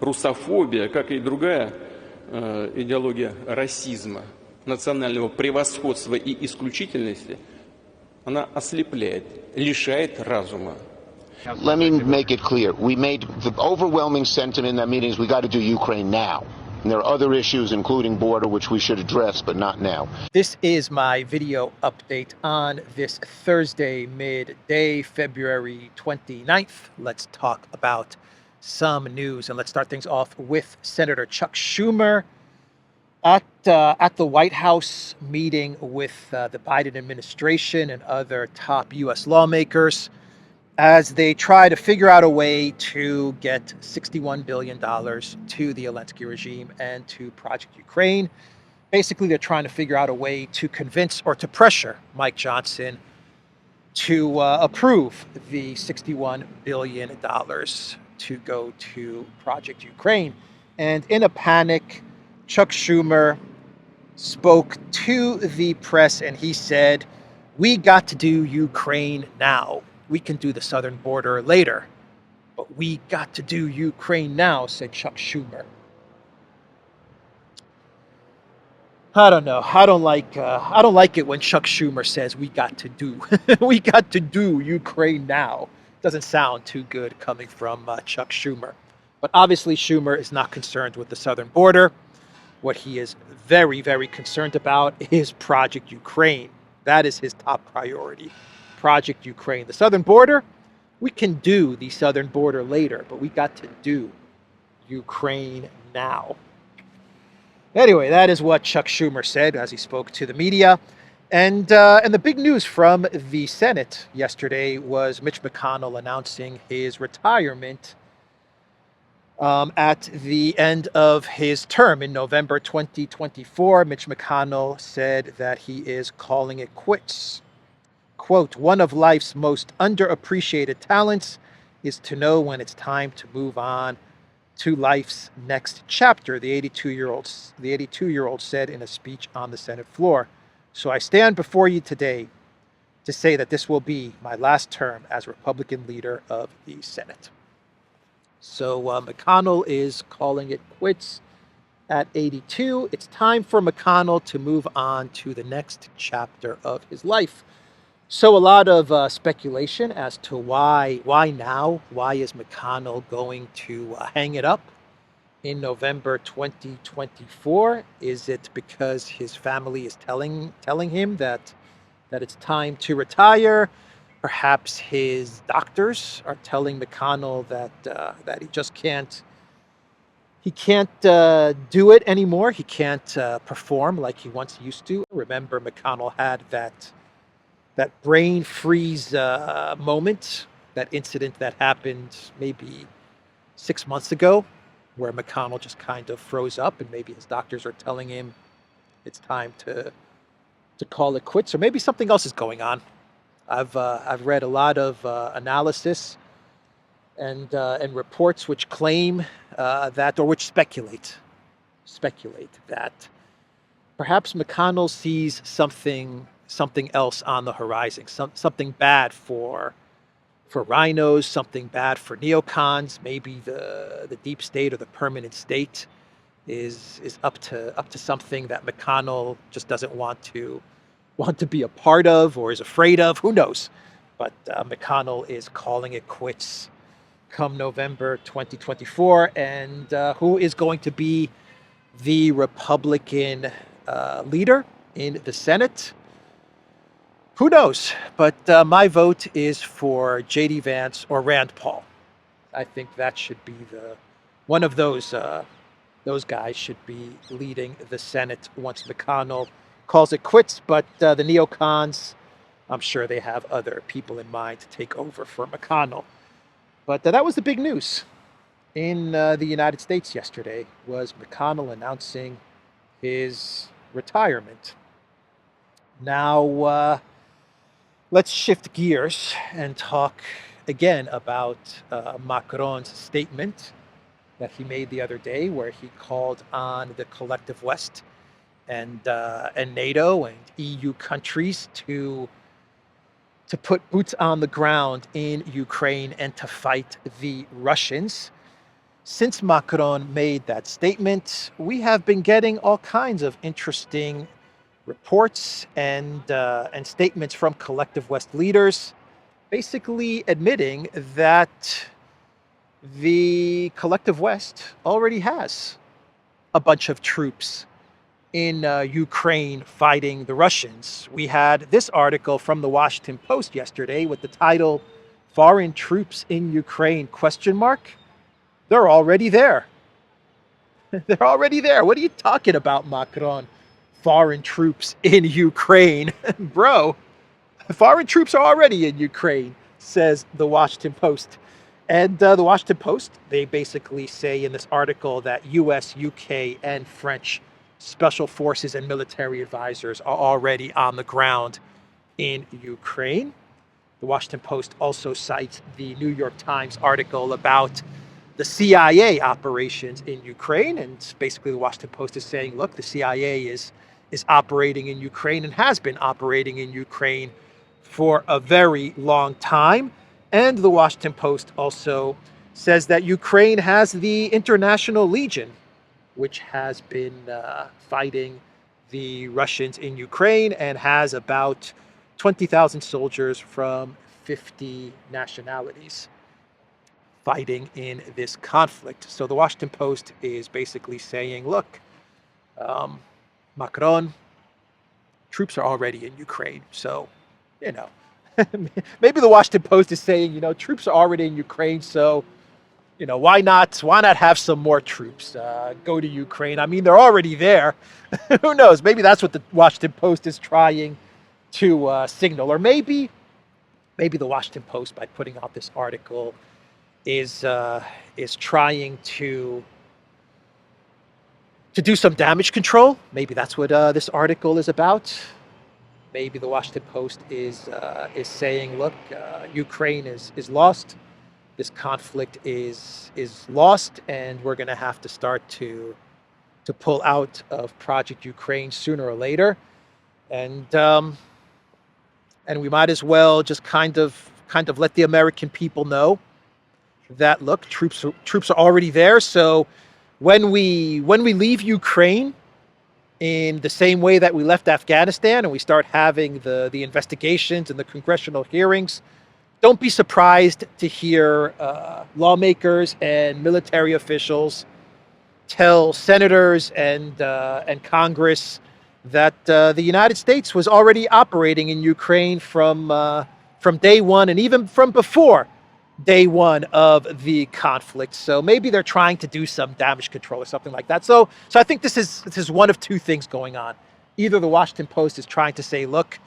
Русофобия, как и другая идеология расизма, национального превосходства и исключительности, она ослепляет, лишает разума. Let me make it clear. We made the overwhelming sentiment in that meeting is we got to do Ukraine now. And there are other issues, including border, which we should address, but not now. This is my video update on this Thursday, midday, February 29th. Let's talk about some news, and let's start things off with Senator Chuck Schumer at the White House meeting with the Biden administration and other top U.S. lawmakers as they try to figure out a way to get $61 billion to the Zelensky regime and to Project Ukraine. Basically, they're trying to figure out a way to convince or to pressure Mike Johnson to approve the $61 billion to go to Project Ukraine. And in a panic, Chuck Schumer spoke to the press and he said, "We got to do Ukraine now. We can do the southern border later, but we got to do Ukraine now," said Chuck Schumer. I don't know. I don't like it when Chuck Schumer says we got to do we got to do Ukraine now. Doesn't sound too good coming from Chuck Schumer. But obviously Schumer is not concerned with the southern border. What he is very, very concerned about is Project Ukraine. That is his top priority. Project Ukraine. The southern border, we can do the southern border later, but we got to do Ukraine now. Anyway, that is what Chuck Schumer said as he spoke to the media. And the big news from the Senate yesterday was Mitch McConnell announcing his retirement at the end of his term in November 2024. Mitch McConnell said that he is calling it quits. Quote, "One of life's most underappreciated talents is to know when it's time to move on to life's next chapter," the 82-year-old said in a speech on the Senate floor. "So I stand before you today to say that this will be my last term as Republican leader of the Senate." So McConnell is calling it quits at 82. It's time for McConnell to move on to the next chapter of his life. So a lot of speculation as to why now? Why is McConnell going to hang it up in November 2024? Is it because his family is telling him that it's time to retire? Perhaps his doctors are telling McConnell that he just can't do it anymore. He can't perform like he once used to. Remember, McConnell had that brain freeze moment, that incident that happened maybe 6 months ago, where McConnell just kind of froze up, and maybe his doctors are telling him it's time to call it quits, or maybe something else is going on. I've read a lot of analysis and reports which claim that, or which speculate that perhaps McConnell sees something else on the horizon, something bad for rhinos, something bad for neocons. Maybe the deep state or the permanent state is up to something that McConnell just doesn't want to be a part of or is afraid of. Who knows? But McConnell is calling it quits come November 2024. And who is going to be the Republican leader in the Senate? Who knows? But my vote is for J.D. Vance or Rand Paul. I think that should be one of those guys should be leading the Senate once McConnell calls it quits. But the neocons, I'm sure they have other people in mind to take over for McConnell. But that was the big news in the United States yesterday, was McConnell announcing his retirement. Now, let's shift gears and talk again about Macron's statement that he made the other day, where he called on the collective West and NATO and EU countries to put boots on the ground in Ukraine and to fight the Russians. Since Macron made that statement, we have been getting all kinds of interesting reports and statements from collective West leaders, basically admitting that the collective West already has a bunch of troops in Ukraine fighting the Russians. We had this article from the Washington Post yesterday with the title "Foreign Troops in Ukraine?" question mark. They're already there. They're already there. What are you talking about, Macron? Foreign troops in Ukraine. Bro, foreign troops are already in Ukraine, says the Washington Post. And the Washington Post, they basically say in this article that US, UK, and French special forces and military advisors are already on the ground in Ukraine. The Washington Post also cites the New York Times article about the CIA operations in Ukraine. And basically the Washington Post is saying, look, the CIA is operating in Ukraine and has been operating in Ukraine for a very long time. And the Washington Post also says that Ukraine has the International Legion, which has been fighting the Russians in Ukraine and has about 20,000 soldiers from 50 nationalities fighting in this conflict. So the Washington Post is basically saying, look, Macron, troops are already in Ukraine. So, you know, maybe the Washington Post is saying, you know, troops are already in Ukraine. So, you know, why not have some more troops go to Ukraine? I mean, they're already there. Who knows? Maybe that's what the Washington Post is trying to signal. Or maybe the Washington Post, by putting out this article, is trying to do some damage control. Maybe that's what this article is about. Maybe the Washington Post is saying, look, Ukraine is lost. This conflict is lost, and we're going to have to start to pull out of Project Ukraine sooner or later, and we might as well just kind of let the American people know that, look, troops are already there. So when we leave Ukraine in the same way that we left Afghanistan, and we start having the investigations and the congressional hearings, don't be surprised to hear lawmakers and military officials tell senators and Congress that the United States was already operating in Ukraine from day one, and even from before day one of the conflict. So maybe they're trying to do some damage control or something like that. So I think this is one of two things going on. Either the Washington Post is trying to say, look,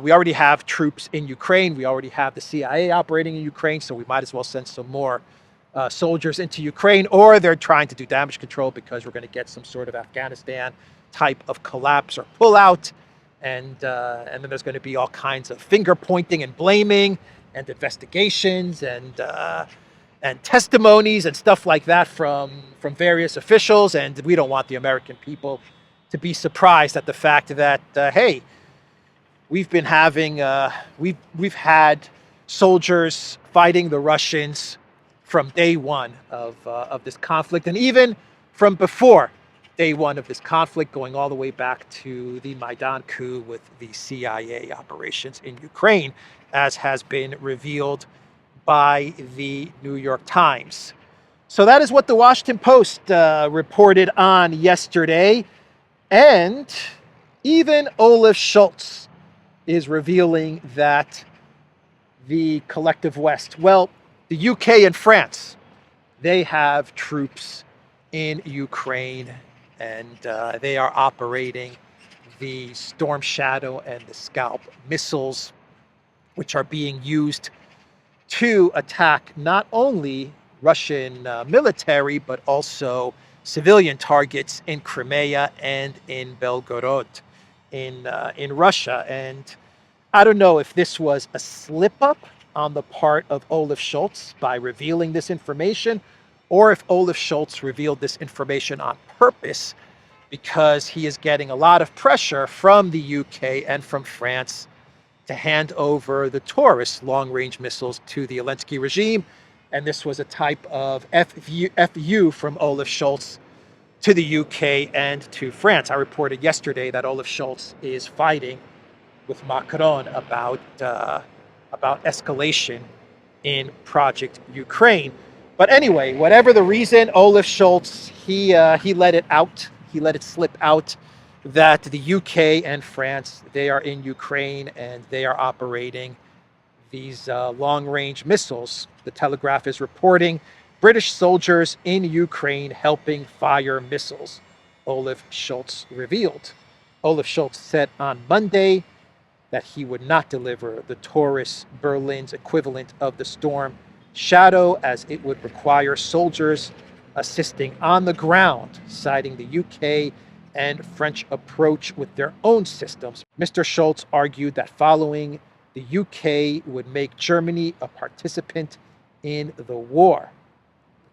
we already have troops in Ukraine. We already have the CIA operating in Ukraine, so we might as well send some more soldiers into Ukraine. Or they're trying to do damage control because we're going to get some sort of Afghanistan type of collapse or pullout, and then there's going to be all kinds of finger pointing and blaming and investigations and testimonies and stuff like that from various officials. And we don't want the American people to be surprised at the fact that hey, we've been having we've had soldiers fighting the Russians from day one of this conflict, and even from before day one of this conflict, going all the way back to the Maidan coup with the CIA operations in Ukraine, as has been revealed by the New York Times. So that is what the Washington Post reported on yesterday. And even Olaf Scholz is revealing that the collective West, well, the UK and France, they have troops in Ukraine, and they are operating the Storm Shadow and the Scalp missiles, which are being used to attack not only Russian military, but also civilian targets in Crimea and in Belgorod in Russia. And I don't know if this was a slip-up on the part of Olaf Scholz by revealing this information, or if Olaf Scholz revealed this information on purpose because he is getting a lot of pressure from the UK and from France to hand over the Taurus long-range missiles to the Zelensky regime. And this was a type of FU from Olaf Scholz to the UK and to France. I reported yesterday that Olaf Scholz is fighting with Macron about escalation in Project Ukraine. But anyway, whatever the reason, Olaf Scholz, he let it out. He let it slip out that the UK and France, they are in Ukraine and they are operating these long-range missiles. The Telegraph is reporting British soldiers in Ukraine helping fire missiles, Olaf Scholz revealed. Olaf Scholz said on Monday that he would not deliver the Taurus Berlin's equivalent of the Storm Shadow, as it would require soldiers assisting on the ground, citing the UK and French approach with their own systems. Mr. Scholz argued that following the UK would make Germany a participant in the war.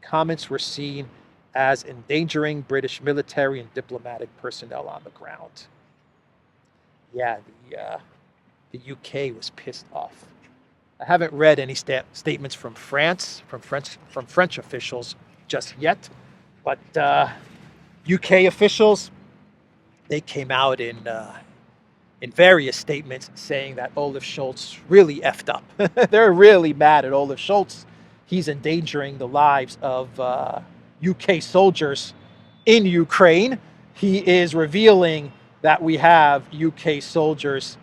The comments were seen as endangering British military and diplomatic personnel on the ground. Yeah, the UK was pissed off. I haven't read any statements from France, from French officials just yet, but UK officials, they came out in various statements saying that Olaf Scholz really effed up. They're really mad at Olaf Scholz. He's endangering the lives of UK soldiers in Ukraine. He is revealing that we have UK soldiers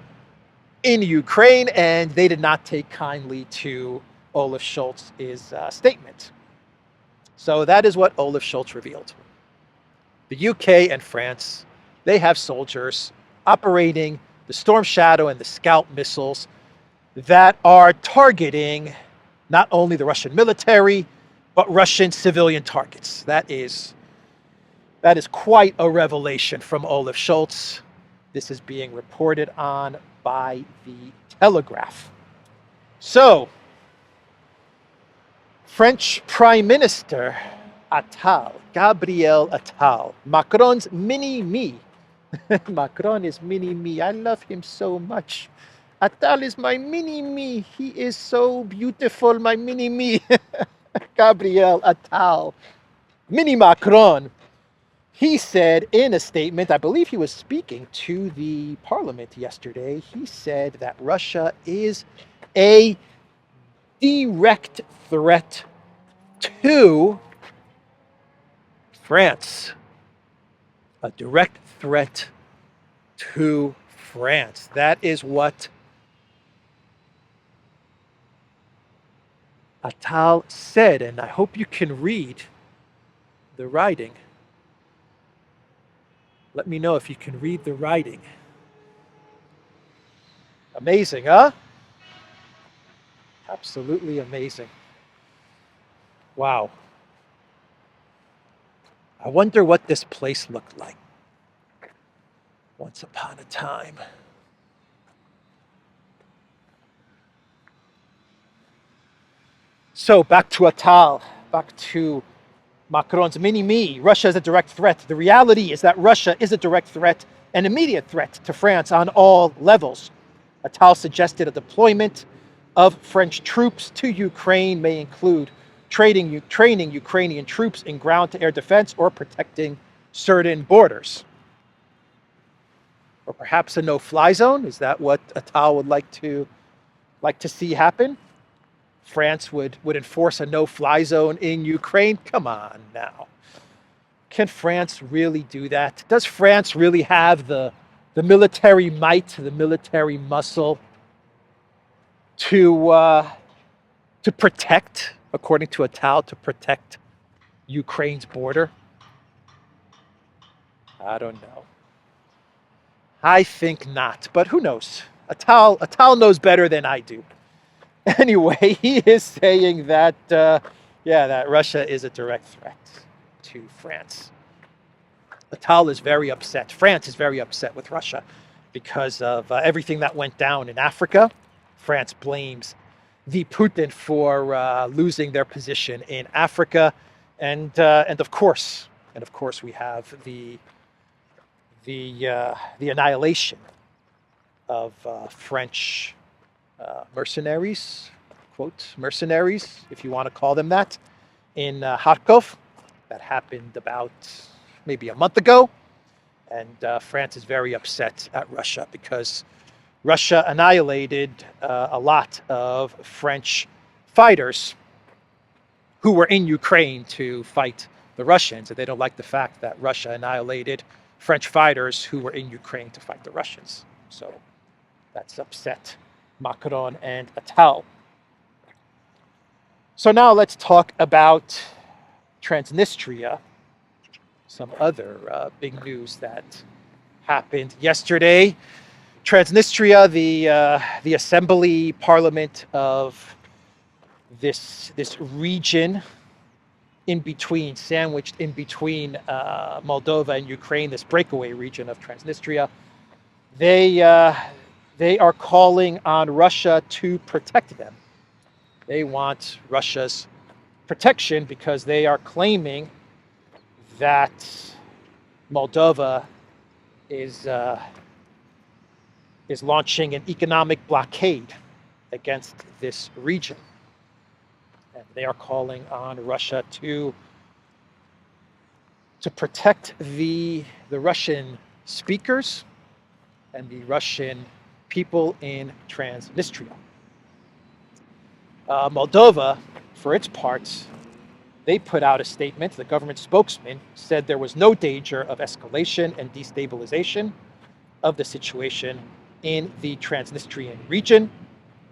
in Ukraine, and they did not take kindly to Olaf Scholz's statement. So that is what Olaf Scholz revealed. The UK and France, they have soldiers operating the Storm Shadow and the Scout missiles that are targeting not only the Russian military, but Russian civilian targets. That is quite a revelation from Olaf Scholz. This is being reported on by the Telegraph. So, French Prime Minister Gabriel Attal, Macron's mini-me. Macron is mini-me. I love him so much. Attal is my mini-me. He is so beautiful, my mini-me. Gabriel Attal, mini Macron. He said in a statement, I believe he was speaking to the parliament yesterday, he said that Russia is a direct threat to France. A direct threat to France. That is what Attal said, and I hope you can read the writing. Let me know if you can read the writing. Amazing, huh? Absolutely amazing. Wow. I wonder what this place looked like once upon a time. So back to Attal, back to Macron's mini-me. Russia is a direct threat. The reality is that Russia is a direct threat, an immediate threat to France on all levels. Attal suggested a deployment of French troops to Ukraine may include training Ukrainian troops in ground-to-air defense or protecting certain borders. Or perhaps a no-fly zone. Is that what Attal would like to see happen? France would enforce a no-fly zone in Ukraine? Come on now. Can France really do that? Does France really have the military might, the military muscle to protect, according to Attal, to protect Ukraine's border? I don't know. I think not, but who knows? Attal knows better than I do. Anyway, he is saying that, that Russia is a direct threat to France. Attal is very upset. France is very upset with Russia because of everything that went down in Africa. France blames the Putin for losing their position in Africa, and of course we have the annihilation of French mercenaries, quote, mercenaries, if you want to call them that, in Kharkov. That happened about maybe a month ago. And France is very upset at Russia because Russia annihilated a lot of French fighters who were in Ukraine to fight the Russians. And they don't like the fact that Russia annihilated French fighters who were in Ukraine to fight the Russians. So that's upset Macron and Attal. So now let's talk about Transnistria, some other big news that happened yesterday. Transnistria, the assembly parliament of this region in between, sandwiched in between Moldova and Ukraine, this breakaway region of Transnistria, they are calling on Russia to protect them. They want Russia's protection because they are claiming that Moldova is launching an economic blockade against this region. And they are calling on Russia to protect the Russian speakers and the Russian people in Transnistria. Moldova, for its part, they put out a statement. The government spokesman said there was no danger of escalation and destabilization of the situation in the Transnistrian region.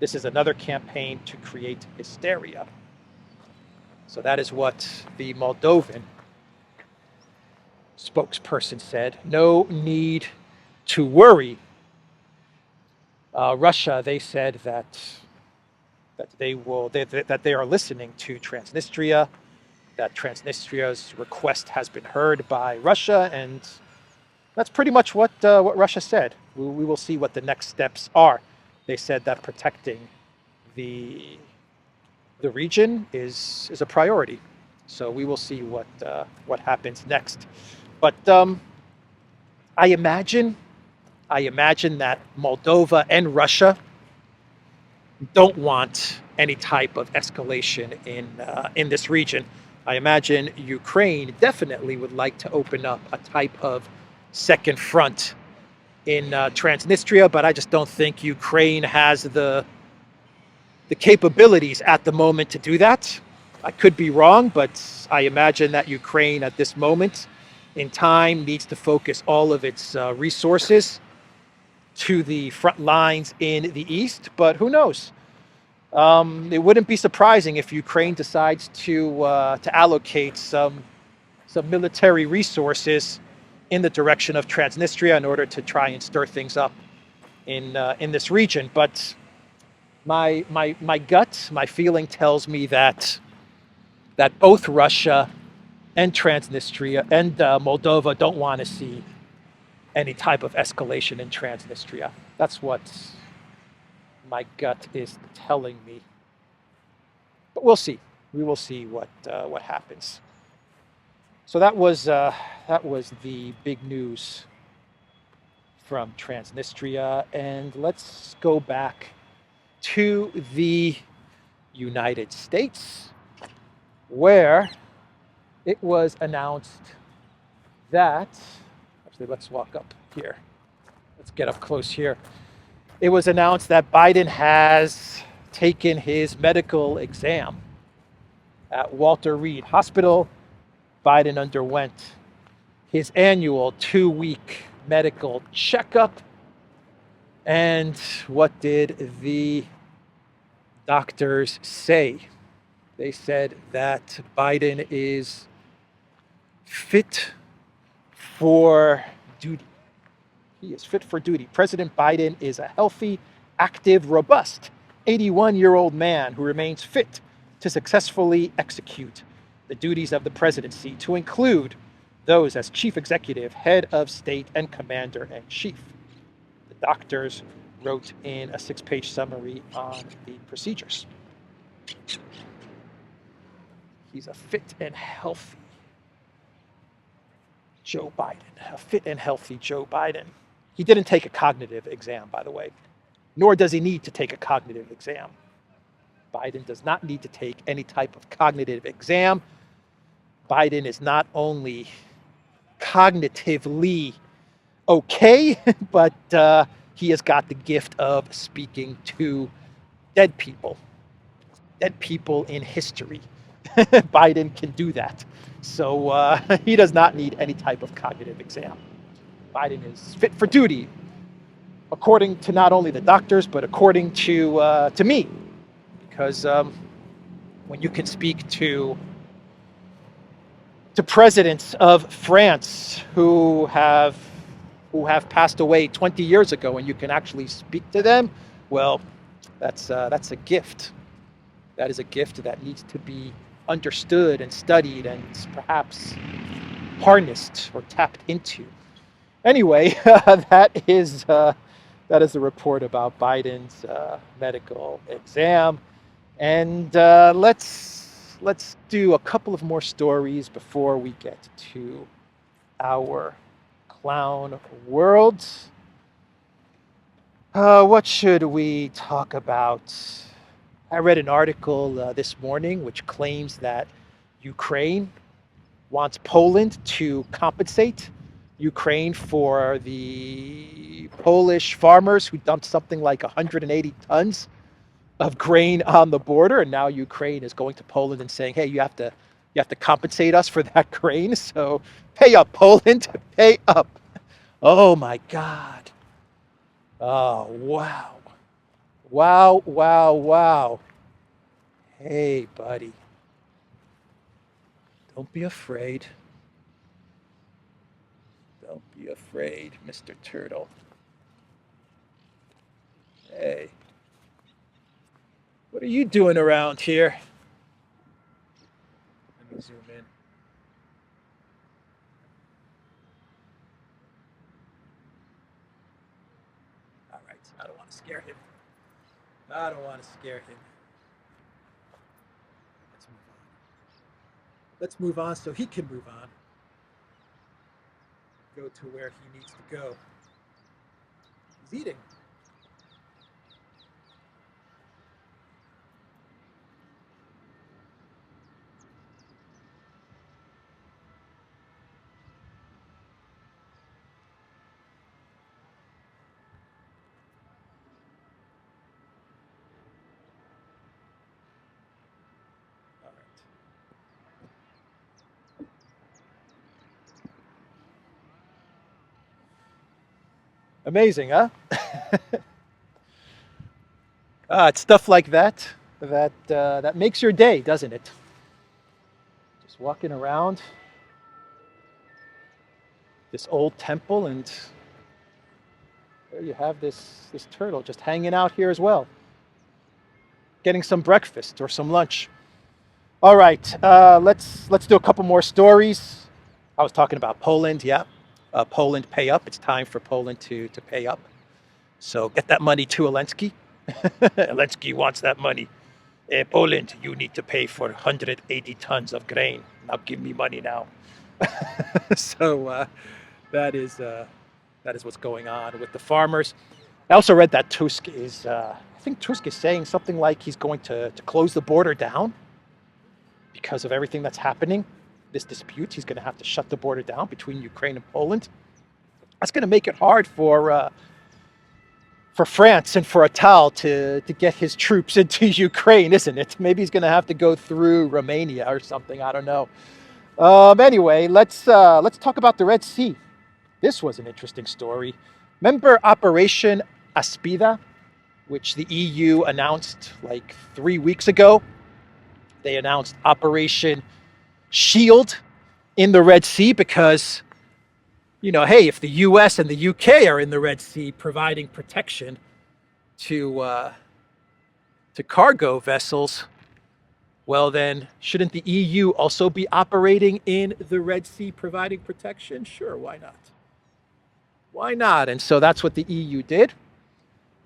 This is another campaign to create hysteria. So that is what the Moldovan spokesperson said. No need to worry. Russia, they said that they are listening to Transnistria, that Transnistria's request has been heard by Russia, and that's pretty much what Russia said. We will see what the next steps are. They said that protecting the region is a priority. So we will see what happens next. But I imagine that Moldova and Russia don't want any type of escalation in this region. I imagine Ukraine definitely would like to open up a type of second front in Transnistria, but I just don't think Ukraine has the capabilities at the moment to do that. I could be wrong, but I imagine that Ukraine at this moment in time needs to focus all of its resources to the front lines in the east, but who knows? It wouldn't be surprising if Ukraine decides to allocate some military resources in the direction of Transnistria in order to try and stir things up in this region. But my gut, my feeling tells me that both Russia and Transnistria and Moldova don't want to see any type of escalation in Transnistria. That's what my gut is telling me. But we'll see. We will see what happens. So that was the big news from Transnistria, and let's go back to the United States, where it was announced that, actually let's walk up here. Let's get up close here. It was announced that Biden has taken his medical exam at Walter Reed Hospital. Biden underwent his annual 2-week medical checkup. And what did the doctors say? They said that Biden is fit for duty. He is fit for duty. President Biden is a healthy, active, robust 81-year-old man who remains fit to successfully execute the duties of the presidency, to include those as chief executive, head of state, and commander-in-chief. The doctors wrote in a 6-page summary on the procedures. He's a fit and healthy Joe Biden, a fit and healthy Joe Biden. He didn't take a cognitive exam, by the way, nor does he need to take a cognitive exam. Biden does not need to take any type of cognitive exam. Biden is not only cognitively okay, but he has got the gift of speaking to dead people in history. Biden can do that. So he does not need any type of cognitive exam. Biden is fit for duty, according to not only the doctors, but according to me. Because when you can speak to presidents of France who have passed away 20 years ago, and you can actually speak to them, well, that's a gift. That is a gift that needs to be understood and studied and perhaps harnessed or tapped into. Anyway, that is a report about Biden's medical exam, and let's do a couple of more stories before we get to our clown world. What should we talk about? I read an article this morning which claims that Ukraine wants Poland to compensate Ukraine for the Polish farmers who dumped something like 180 tons of grain on the border, and now Ukraine is going to Poland and saying, "Hey, you have to compensate us for that grain. So pay up, Poland, pay up." Oh my God! Oh wow! Wow, wow, wow. Hey, buddy. Don't be afraid. Don't be afraid, Mr. Turtle. Hey. What are you doing around here? Let me zoom in. All right, I don't want to scare him. I don't want to scare him. Let's move on. Let's move on so he can move on. Go to where he needs to go. He's eating. All right. Amazing, huh? It's stuff like that that makes your day, doesn't it? Just walking around this old temple, and there you have this turtle just hanging out here as well, getting some breakfast or some lunch. All right, let's do a couple more stories. I was talking about Poland, yeah. Poland pay up. It's time for Poland to pay up. So get that money to Zelensky. Zelensky wants that money. Poland, you need to pay for 180 tons of grain. Now give me money now. So that is what's going on with the farmers. I also read that Tusk is, I think Tusk is saying something like he's going to close the border down because of everything that's happening. This dispute, he's going to have to shut the border down between Ukraine and Poland. That's going to make it hard for France and for Atal to get his troops into Ukraine, isn't it? Maybe he's going to have to go through Romania or something. I don't know. Anyway, let's talk about the Red Sea. This was an interesting story. Remember Operation Aspida, which the EU announced like 3 weeks ago? They announced Operation Shield in the Red Sea because, hey, if the US and the UK are in the Red Sea providing protection to cargo vessels, well then, shouldn't the EU also be operating in the Red Sea providing protection? Sure, why not? Why not? And so that's what the EU did.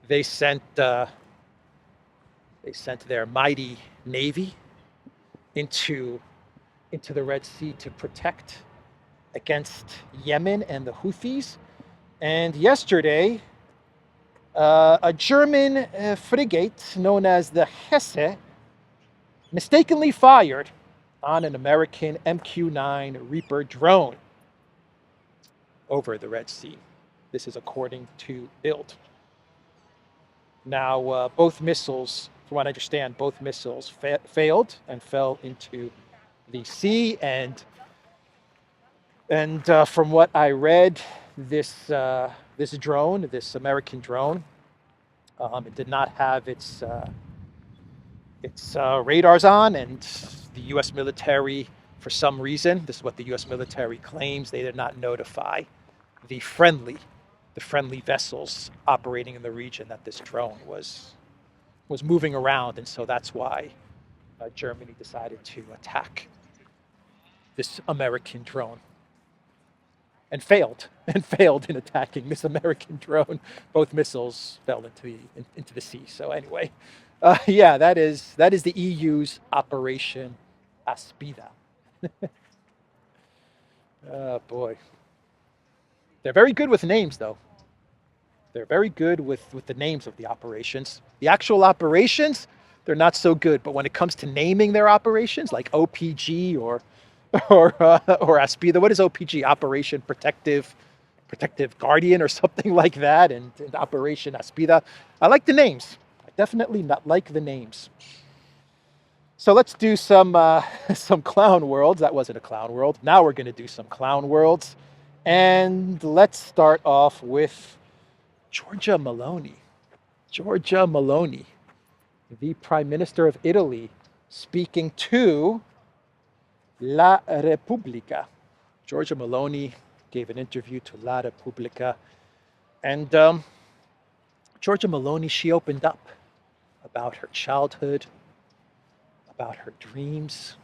They sent their mighty navy into the Red Sea to protect against Yemen and the Houthis. And yesterday, a German frigate known as the Hesse mistakenly fired on an American MQ-9 Reaper drone over the Red Sea. This is according to Bild. Now, both missiles, from what I understand, both missiles failed and fell into the sea. And from what I read, this drone, this American drone, it did not have its radars on, and the U.S. military, for some reason, this is what the U.S. military claims, they did not notify the friendly vessels operating in the region that this drone was moving around, and so that's why Germany decided to attack this American drone, and failed in attacking this American drone. Both missiles fell into the sea. So anyway, yeah, that is the EU's Operation Aspida. Oh boy, they're very good with names, though. They're very good with the names of the operations. The actual operations, they're not so good. But when it comes to naming their operations, like OPG or Aspida, what is OPG? Operation Protective Guardian or something like that, and Operation Aspida. I like the names. I definitely not like the names. So let's do some clown worlds. That wasn't a clown world. Now we're going to do some clown worlds, and let's start off with Giorgia Meloni. Giorgia Meloni, the Prime Minister of Italy, speaking to La Repubblica. Giorgia Meloni gave an interview to La Repubblica, and Giorgia Meloni, she opened up about her childhood, about her dreams,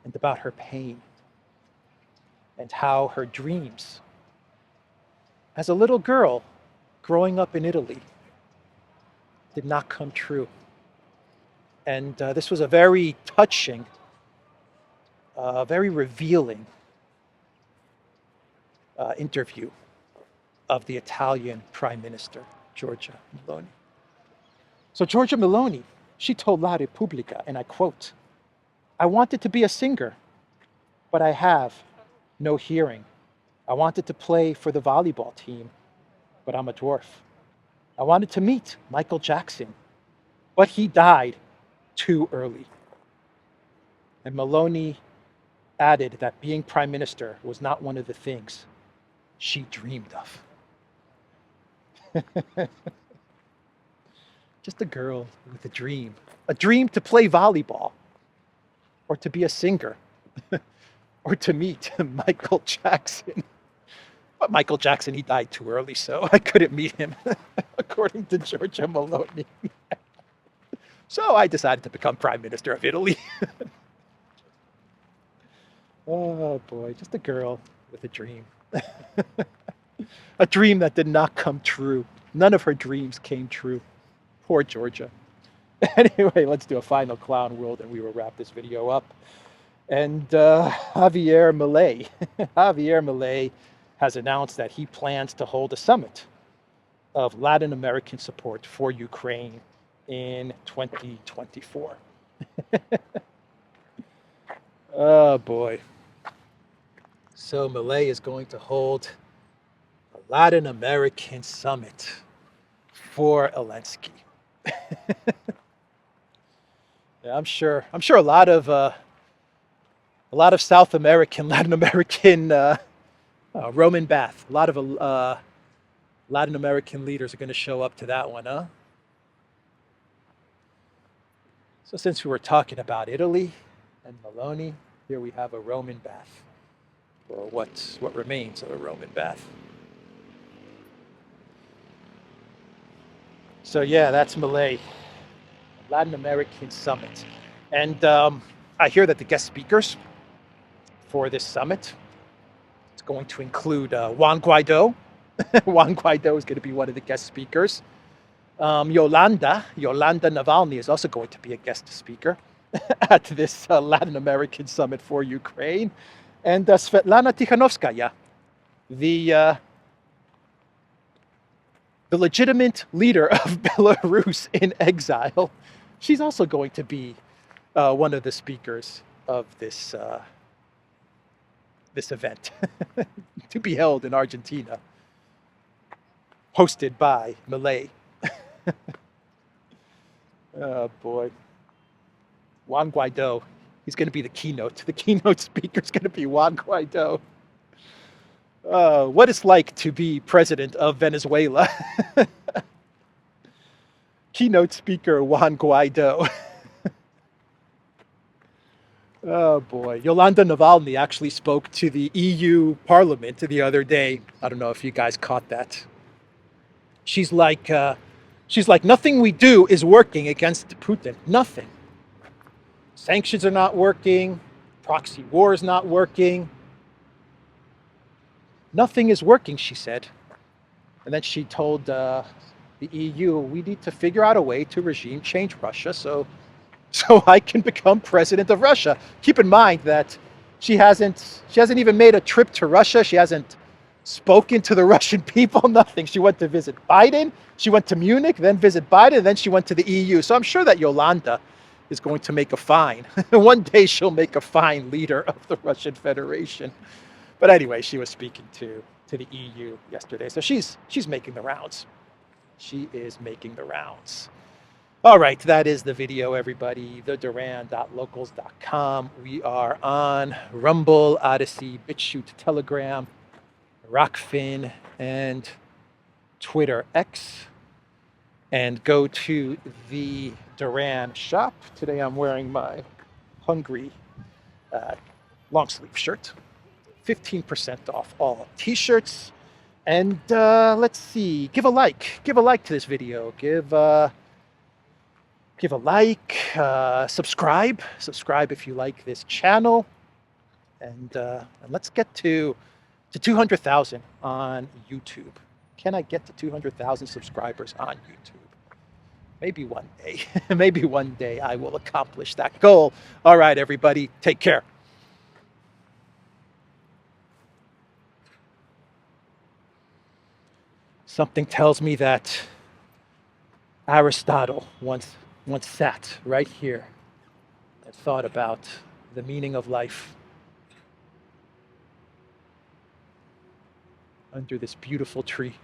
and about her pain, and how her dreams as a little girl growing up in Italy did not come true. And this was a very touching, very revealing interview of the Italian Prime Minister, Giorgia Meloni. So Giorgia Meloni, she told La Repubblica, and I quote, "I wanted to be a singer, but I have no hearing. I wanted to play for the volleyball team, but I'm a dwarf. I wanted to meet Michael Jackson, but he died too early." And Meloni added that being prime minister was not one of the things she dreamed of. Just a girl with a dream to play volleyball, or to be a singer, or to meet Michael Jackson. But Michael Jackson, he died too early, so I couldn't meet him, according to Giorgia Meloni. So I decided to become Prime Minister of Italy. Oh boy, just a girl with a dream. A dream that did not come true. None of her dreams came true. Poor Giorgia. Anyway, let's do a final clown world and we will wrap this video up. And Javier Milei. Javier Milei has announced that he plans to hold a summit of Latin American support for Ukraine in 2024. Oh boy. So Milei is going to hold a Latin American summit for Zelensky. Yeah, I'm sure a lot of South American, Latin American Roman bath. A lot of Latin American leaders are going to show up to that one, huh? So since we were talking about Italy and Meloni, here we have a Roman bath, or what remains of a Roman bath. So yeah, that's Milei, Latin American summit. And I hear that the guest speakers for this summit, it's going to include Juan Guaido. Juan Guaido is going to be one of the guest speakers. Yolanda Navalny is also going to be a guest speaker at this Latin American summit for Ukraine. And Svetlana Tikhanovskaya, the legitimate leader of Belarus in exile, she's also going to be one of the speakers of this this event to be held in Argentina, hosted by Milei. Oh boy, Juan Guaido. He's going to be the keynote. The keynote speaker is going to be Juan Guaido. What it's like to be president of Venezuela. Keynote speaker Juan Guaido. Oh boy. Yolanda Navalny actually spoke to the EU Parliament the other day. I don't know if you guys caught that. She's like, nothing we do is working against Putin. Nothing. Sanctions are not working. Proxy war is not working. Nothing is working, she said. And then she told the EU, we need to figure out a way to regime change Russia so I can become president of Russia. Keep in mind that she hasn't even made a trip to Russia. She hasn't spoken to the Russian people, nothing. She went to visit Biden. She went to Munich, then visit Biden, and then she went to the EU. So I'm sure that Yolanda is going to make a fine. One day she'll make a fine leader of the Russian Federation. But anyway, she was speaking to the EU yesterday. So she's making the rounds. She is making the rounds. All right, that is the video, everybody. theduran.locals.com. We are on Rumble, Odyssey, BitChute, Telegram, Rockfin, and Twitter X. And go to the Duran shop. Today I'm wearing my Hungry long sleeve shirt. 15% off all t-shirts. And let's see, give a like to this video. Give a like, subscribe if you like this channel, and let's get to 200,000 on YouTube. Can I get to 200,000 subscribers on YouTube? Maybe one day. Maybe one day I will accomplish that goal. All right, everybody, take care. Something tells me that Aristotle once sat right here and thought about the meaning of life under this beautiful tree.